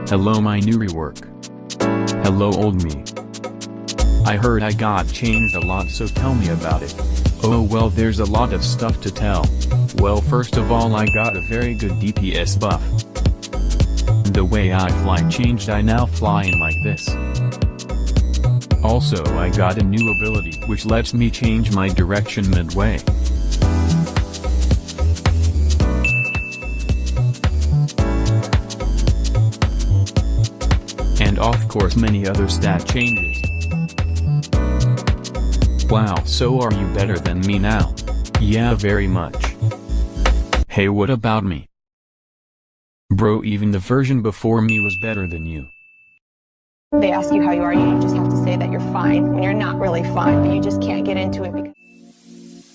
Hello my new rework. Hello old me. I heard I got changed a lot, so tell me about it. Oh well, there's a lot of stuff to tell. Well, first of all, I got a very good DPS buff. The way I fly changed, I now fly in like this. Also, I got a new ability which lets me change my direction midway. And of course many other stat changes. Wow, so are you better than me now? Yeah, very much. Hey, what about me? Bro, even the version before me was better than you. They ask you how you are, you just have to say that you're fine when you're not really fine, but you just can't get into it because...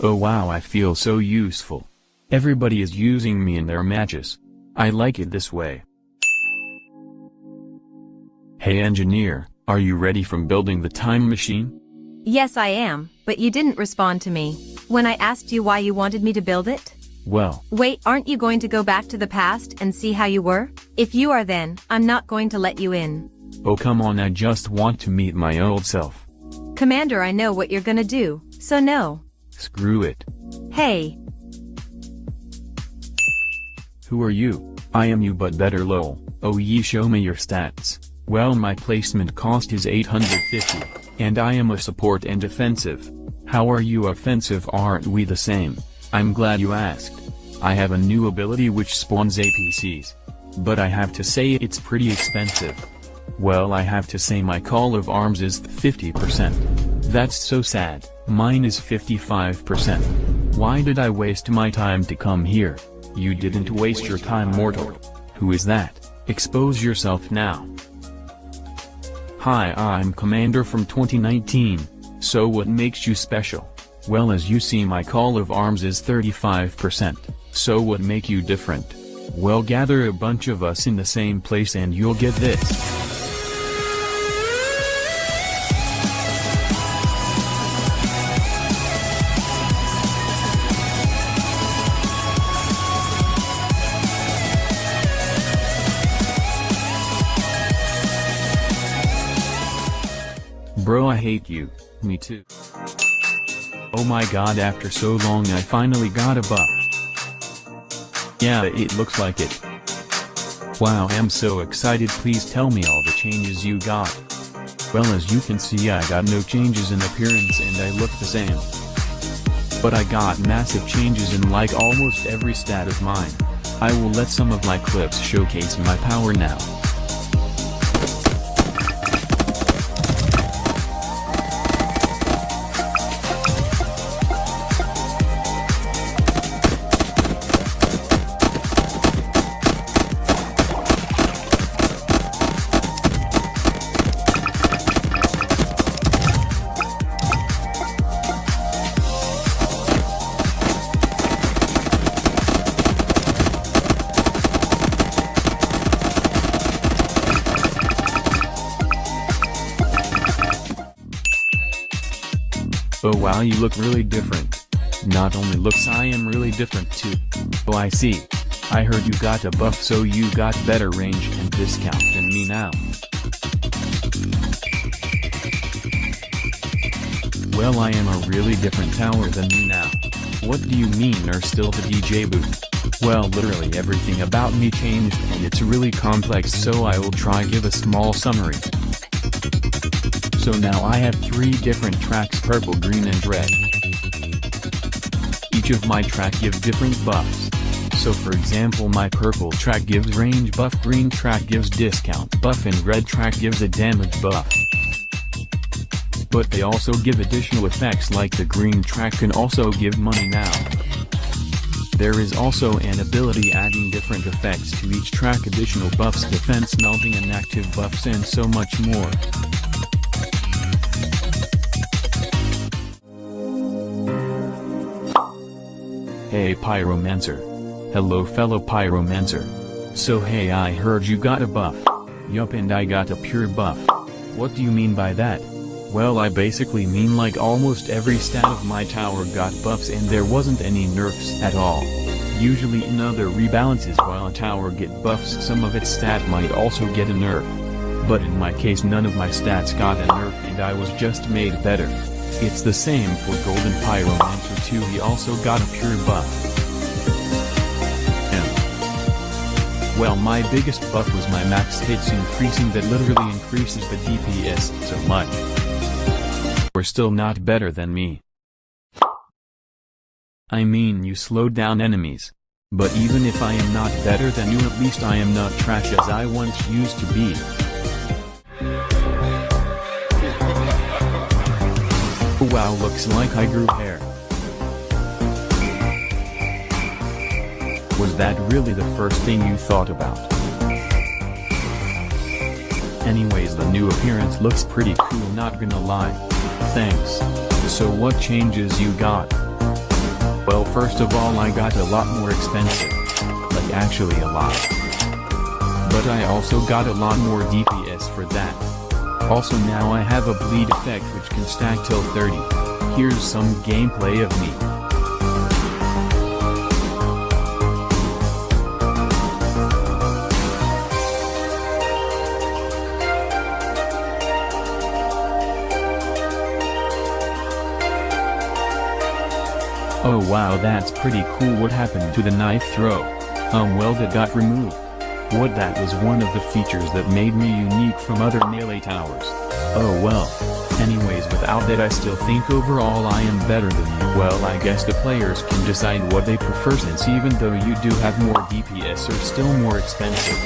Oh wow, I feel so useful. Everybody is using me in their matches. I like it this way. Hey engineer, are you ready from building the time machine? Yes I am, but you didn't respond to me when I asked you why you wanted me to build it? Well... Wait, aren't you going to go back to the past and see how you were? If you are, then I'm not going to let you in. Oh come on, I just want to meet my old self. Commander, I know what you're gonna do, so no. Screw it. Hey. Who are you? I am you but better lol. Oh ye, show me your stats. Well, my placement cost is 850, and I am a support and defensive. How are you offensive? Aren't we the same? I'm glad you asked. I have a new ability which spawns APCs. But I have to say it's pretty expensive. Well, I have to say my call of arms is 50%. That's so sad, mine is 55%. Why did I waste my time to come here? You didn't waste your time, mortal. Who is that? Expose yourself now. Hi, I'm Commander from 2019. So what makes you special? Well, as you see, my call of arms is 35%. So what make you different? Well, gather a bunch of us in the same place and you'll get this. Bro, I hate you. Me too. Oh my god, after so long I finally got a buff. Yeah, it looks like it. Wow, I'm so excited. Please tell me all the changes you got. Well, as you can see, I got no changes in appearance and I look the same. But I got massive changes in like almost every stat of mine. I will let some of my clips showcase my power now. Oh wow, you look really different. Not only looks, I am really different too. Oh, I see. I heard you got a buff, so you got better range and discount than me now. Well, I am a really different tower than you now. What do you mean, or still the DJ booth? Well, literally everything about me changed and it's really complex, so I will try give a small summary. So now I have 3 different tracks: purple, green and red. Each of my track give different buffs. So for example, my purple track gives range buff, green track gives discount buff and red track gives a damage buff. But they also give additional effects, like the green track can also give money now. There is also an ability adding different effects to each track, additional buffs, defense, melting and active buffs and so much more. Hey Pyromancer. Hello fellow Pyromancer. So hey, I heard you got a buff. Yup, and I got a pure buff. What do you mean by that? Well, I basically mean like almost every stat of my tower got buffs and there wasn't any nerfs at all. Usually another rebalances while a tower get buffs, some of its stat might also get a nerf. But in my case none of my stats got a nerf and I was just made better. It's the same for Golden Pyromancer too, he also got a pure buff. Well, my biggest buff was my max hits increasing, that literally increases the DPS so much. We're still not better than me. I mean, you slowed down enemies. But even if I am not better than you, at least I am not trash as I once used to be. Wow, looks like I grew hair. Was that really the first thing you thought about? Anyways, the new appearance looks pretty cool, not gonna lie. Thanks. So what changes you got? Well, first of all I got a lot more expensive. Like actually a lot. But I also got a lot more DPS for that. Also now I have a bleed effect which can stack till 30. Here's some gameplay of me. Oh wow, that's pretty cool. What happened to the knife throw? Well, that got removed. What, that was one of the features that made me unique from other melee towers. Oh well. Anyways, without that I still think overall I am better than you. Well, I guess the players can decide what they prefer, since even though you do have more DPS you're still more expensive.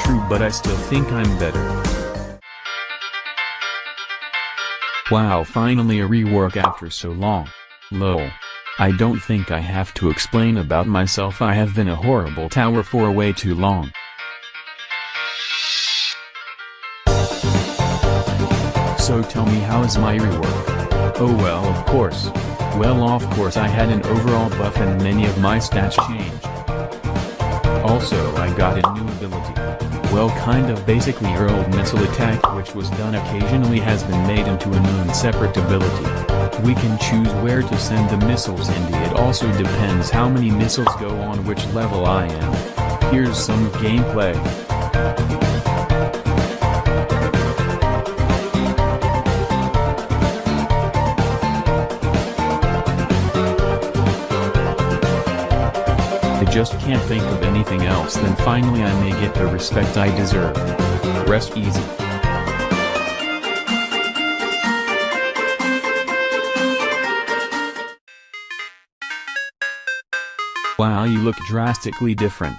True, but I still think I'm better. Wow, finally a rework after so long. Lol. I don't think I have to explain about myself, I have been a horrible tower for way too long. So tell me, how is my rework? Oh well, of course. Well, of course I had an overall buff and many of my stats changed. Also I got a new ability. Well, kind of basically your old missile attack which was done occasionally has been made into a known separate ability. We can choose where to send the missiles, and it also depends how many missiles go on which level I am. Here's some gameplay. I just can't think of anything else, then finally I may get the respect I deserve. Rest easy. Wow, you look drastically different.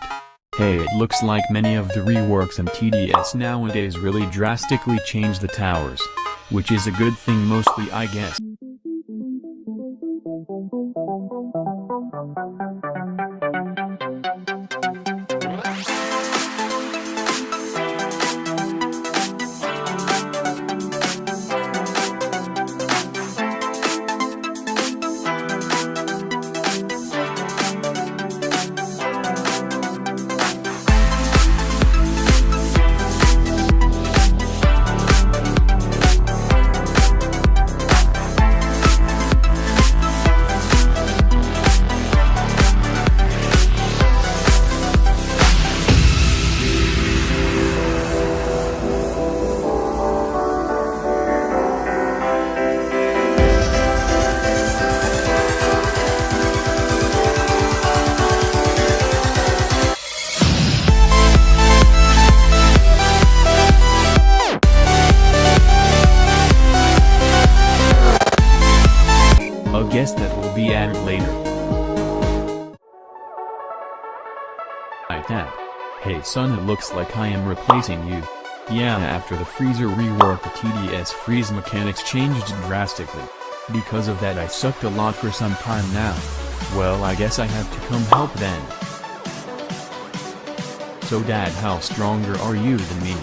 Hey, it looks like many of the reworks in TDS nowadays really drastically change the towers. Which is a good thing mostly, I guess. Guess that will be added later. Like that. Hey son, it looks like I am replacing you. Yeah, after the freezer rework the TDS freeze mechanics changed drastically. Because of that I sucked a lot for some time now. Well, I guess I have to come help then. So dad, how stronger are you than me?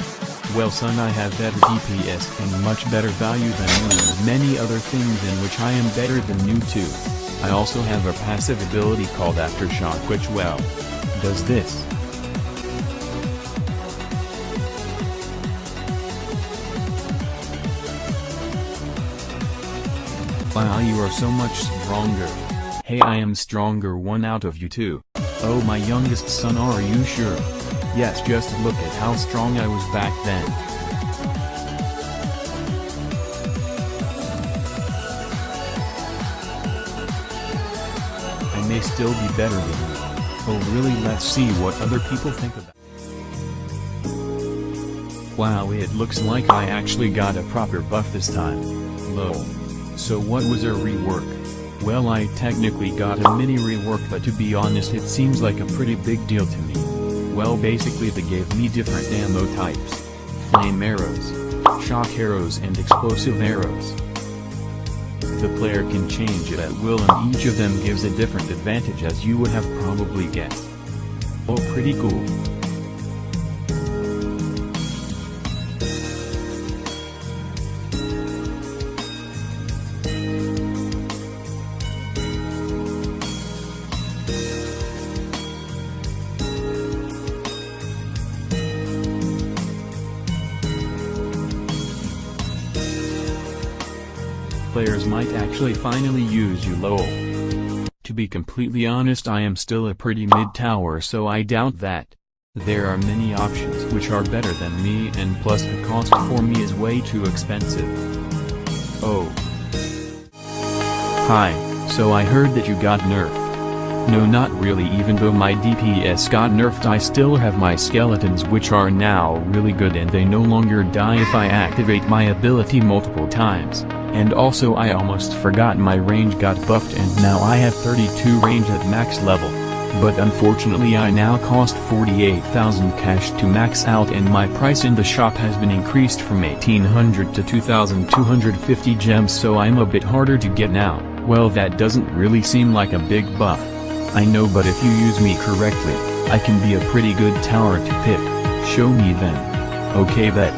Well son, I have better DPS and much better value than you, and many other things in which I am better than you too. I also have a passive ability called Aftershock which, well, does this. Wow, you are so much stronger. Hey, I am stronger one out of you two. Oh, my youngest son, are you sure? Yes, just look at how strong I was back then. I may still be better than you. Oh really, let's see what other people think about it. Wow, it looks like I actually got a proper buff this time. Lol. So what was a rework? Well, I technically got a mini rework, but to be honest it seems like a pretty big deal to me. Well, basically they gave me different ammo types. Flame arrows, shock arrows and explosive arrows. The player can change it at will and each of them gives a different advantage, as you would have probably guessed. Oh, pretty cool. Players might actually finally use you, lol. To be completely honest, I am still a pretty mid tower, so I doubt that. There are many options which are better than me, and plus the cost for me is way too expensive. Oh. Hi, so I heard that you got nerfed. No, not really. Even though my DPS got nerfed, I still have my skeletons, which are now really good, and they no longer die if I activate my ability multiple times. And also I almost forgot, my range got buffed and now I have 32 range at max level. But unfortunately I now cost 48,000 cash to max out, and my price in the shop has been increased from 1,800 to 2,250 gems, so I'm a bit harder to get now. Well, that doesn't really seem like a big buff. I know, but if you use me correctly, I can be a pretty good tower to pick. Show me then. Okay, bet.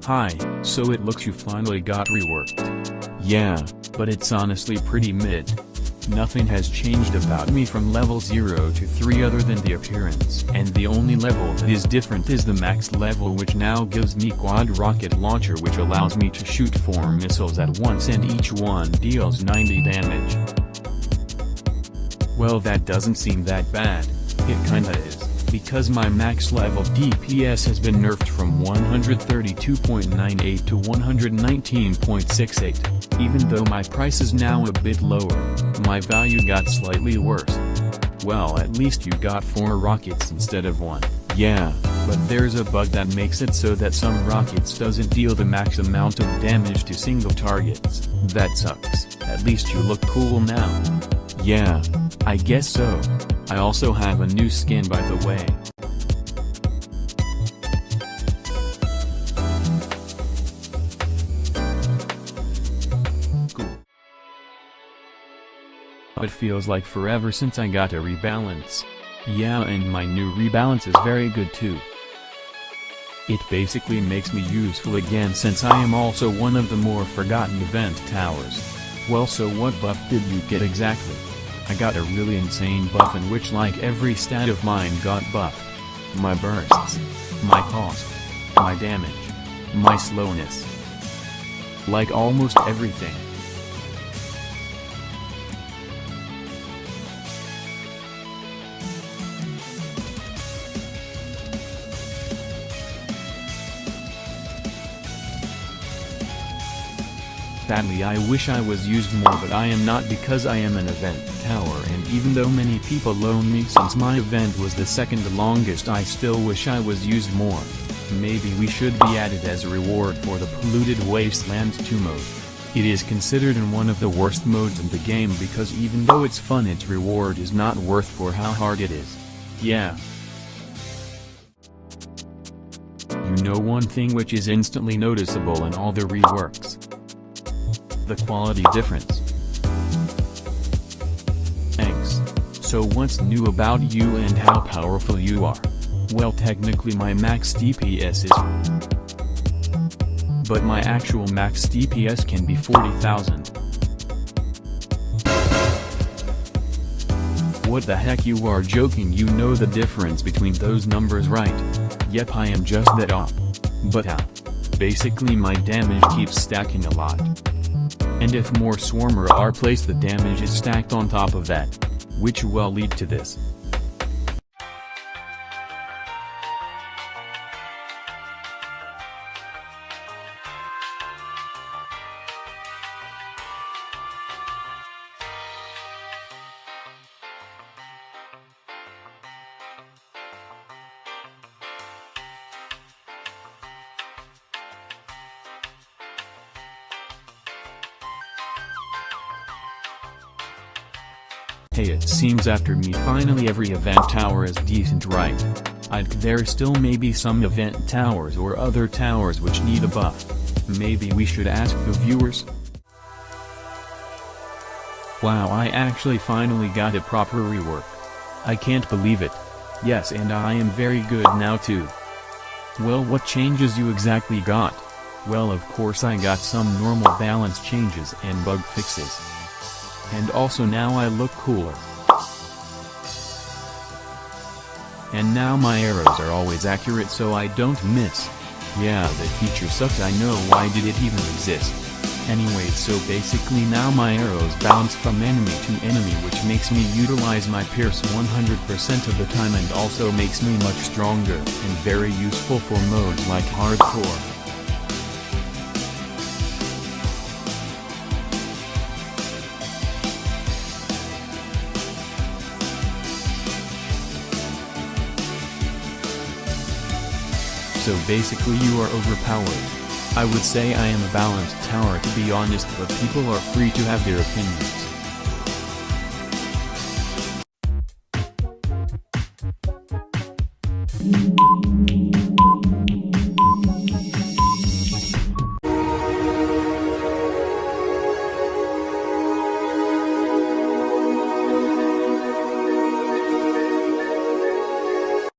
Hi, so it looks you finally got reworked. Yeah, but it's honestly pretty mid. Nothing has changed about me from level 0 to 3 other than the appearance, and the only level that is different is the max level, which now gives me quad rocket launcher, which allows me to shoot 4 missiles at once and each one deals 90 damage. Well, that doesn't seem that bad. It kinda is, because my max level DPS has been nerfed from 132.98 to 119.68. Even though my price is now a bit lower, my value got slightly worse. Well, at least you got 4 rockets instead of 1. Yeah, but there's a bug that makes it so that some rockets doesn't deal the max amount of damage to single targets. That sucks. At least you look cool now. Yeah, I guess so. I also have a new skin, by the way. Cool. It feels like forever since I got a rebalance. Yeah, and my new rebalance is very good too. It basically makes me useful again, since I am also one of the more forgotten event towers. Well, so what buff did you get exactly? I got a really insane buff in which like every stat of mine got buffed. My bursts, my cost, my damage, my slowness. Like almost everything. Sadly, I wish I was used more, but I am not, because I am an event tower, and even though many people loan me since my event was the second longest, I still wish I was used more. Maybe we should be added as a reward for the polluted wasteland 2 mode. It is considered in one of the worst modes in the game, because even though it's fun, its reward is not worth for how hard it is. Yeah. You know one thing which is instantly noticeable in all the reworks? The quality difference. Thanks. So what's new about you and how powerful you are? Well, technically my max DPS is, but my actual max DPS can be 40,000. What the heck, you are joking? You know the difference between those numbers, right? Yep, I am just that off. But how? Basically my damage keeps stacking a lot. And if more swarmer are placed, the damage is stacked on top of that, which will lead to this. Hey, it seems after me finally every event tower is decent, right? There still may be some event towers or other towers which need a buff. Maybe we should ask the viewers? Wow, I actually finally got a proper rework. I can't believe it. Yes, and I am very good now too. Well, what changes you exactly got? Well, of course I got some normal balance changes and bug fixes. And also now I look cooler. And now my arrows are always accurate so I don't miss. Yeah, the feature sucked, I know, why did it even exist? Anyway, so basically now my arrows bounce from enemy to enemy, which makes me utilize my pierce 100% of the time and also makes me much stronger and very useful for modes like hardcore. So basically you are overpowered. I would say I am a balanced tower, to be honest, but people are free to have their opinions.